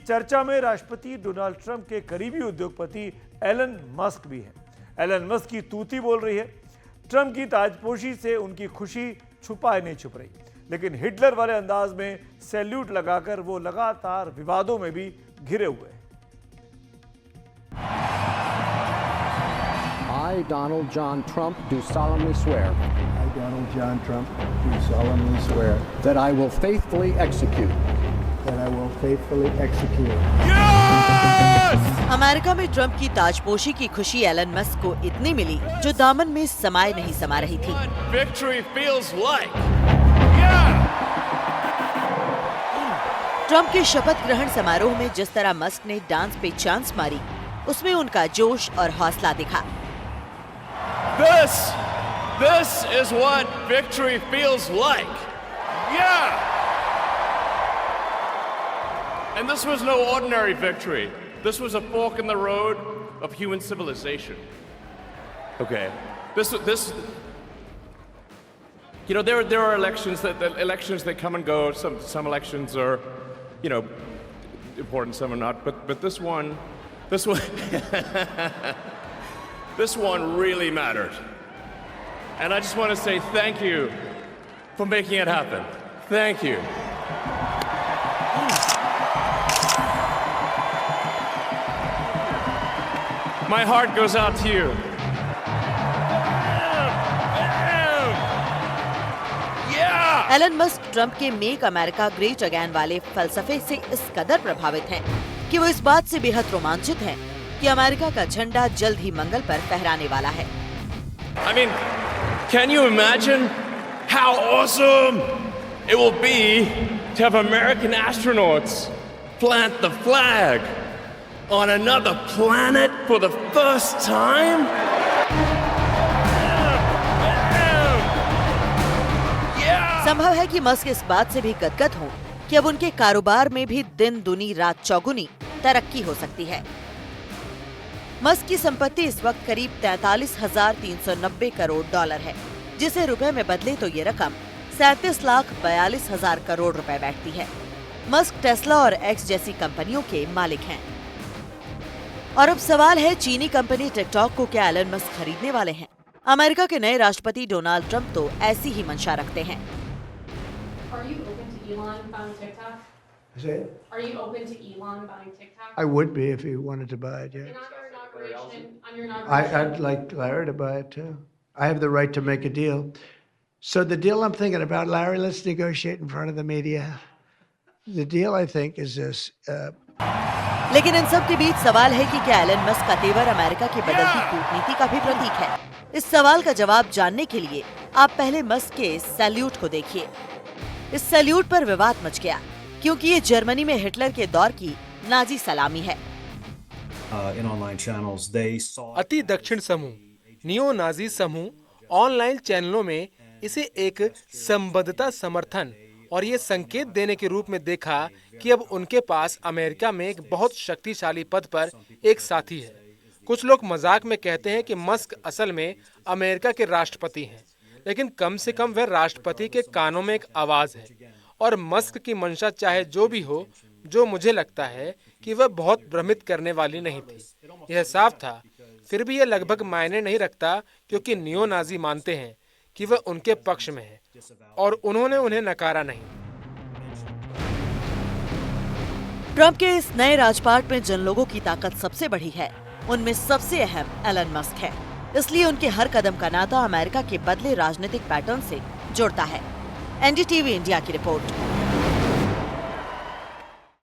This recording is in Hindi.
चर्चा में राष्ट्रपति डोनाल्ड ट्रंप के करीबी उद्योगपति एलन मस्क भी हैं। एलन मस्क की तूती बोल रही है। ट्रंप की ताजपोशी से उनकी खुशी छुपाए नहीं छुप रही, लेकिन हिटलर वाले अंदाज में सैल्यूट लगाकर वो लगातार विवादों में भी घिरे हुए हैं। I, Donald John Trump, do solemnly swear. I, Donald John Trump, do solemnly swear. That I will faithfully execute. That I will faithfully execute. America में ट्रंप की ताजपोशी की खुशी एलन मस्क को इतनी मिली जो दामन में समाये नहीं समा रही थी। Victory feels like. ट्रंप के शपथ ग्रहण समारोह में जिस तरह मस्क ने डांस पे चांस मारी, उसमें उनका जोश और हौसला दिखा। This is what victory feels like. Yeah. And this was no ordinary victory. This was a fork in the road of human civilization. Okay. This. You know, there are elections that come and go. Some elections are, you know, important. Some are not. But this one. This one really mattered. And I just want to say thank you for making it happen. Thank you. My heart goes out to you. Yeah! Elon Musk Trump के मेक अमेरिका ग्रेट अगेन वाले फलसफे से इस कदर प्रभावित हैं कि वो इस बात से बेहद रोमांचित हैं कि अमेरिका का झंडा जल्द ही मंगल पर फहराने वाला है। I mean, can you imagine how awesome it will be to have American astronauts plant the flag on another planet for the first time? संभव है कि मस्क इस बात से भी गदगद हों कि अब उनके कारोबार में भी दिन दुनी रात चौगुनी तरक्की हो सकती है। मस्क की संपत्ति इस वक्त करीब 43,390 करोड़ डॉलर है, जिसे रुपए में बदले तो ये रकम 37,42,000 करोड़ रुपए बैठती है। मस्क टेस्ला और एक्स जैसी कंपनियों के मालिक हैं। और अब सवाल है, चीनी कंपनी टिकटॉक को क्या एलन मस्क खरीदने वाले हैं? अमेरिका के नए राष्ट्रपति डोनाल्ड ट्रंप तो ऐसी ही मंशा रखते हैं। Are you open to Elon buying TikTok? Is it? Are you open to Elon buying TikTok? I would be if he wanted to buy it, yeah. And on your inauguration, I'd like Larry to buy it too. I have the right to make a deal. So the deal I'm thinking about, Larry, let's negotiate in front of the media. The deal I think is this. लेकिन इन सब के बीच सवाल है कि क्या एलन मस्क का तेवर अमेरिका की बदलती कूटनीति का भी प्रतीक है? इस सवाल का जवाब जानने के लिए आप पहले मस्क के सैल्यूट को देखिए। इस सैल्यूट पर विवाद मच गया क्योंकि ये जर्मनी में हिटलर के दौर की नाजी सलामी है। अति दक्षिण समूह नियो नाजी समूह ऑनलाइन चैनलों में इसे एक संबद्धता समर्थन और ये संकेत देने के रूप में देखा कि अब उनके पास अमेरिका में एक बहुत शक्तिशाली पद पर एक साथी है। कुछ लोग मजाक में कहते हैं कि मस्क असल में अमेरिका के राष्ट्रपति हैं, लेकिन कम से कम वह राष्ट्रपति के कानों में एक आवाज है। और मस्क की मंशा चाहे जो भी हो, जो मुझे लगता है कि वह बहुत भ्रमित करने वाली नहीं थी। यह साफ था। फिर भी यह लगभग मायने नहीं रखता क्योंकि नियो नाजी मानते हैं कि वह उनके पक्ष में है और उन्होंने उन्हें नकारा नहीं। ट्रंप के इस नए राजपाट में जिन लोगों की ताकत सबसे बड़ी है, उनमें सबसे अहम एलन मस्क है। इसलिए उनके हर कदम का नाता अमेरिका के बदले राजनीतिक पैटर्न से जुड़ता है। एनडीटीवी इंडिया की रिपोर्ट।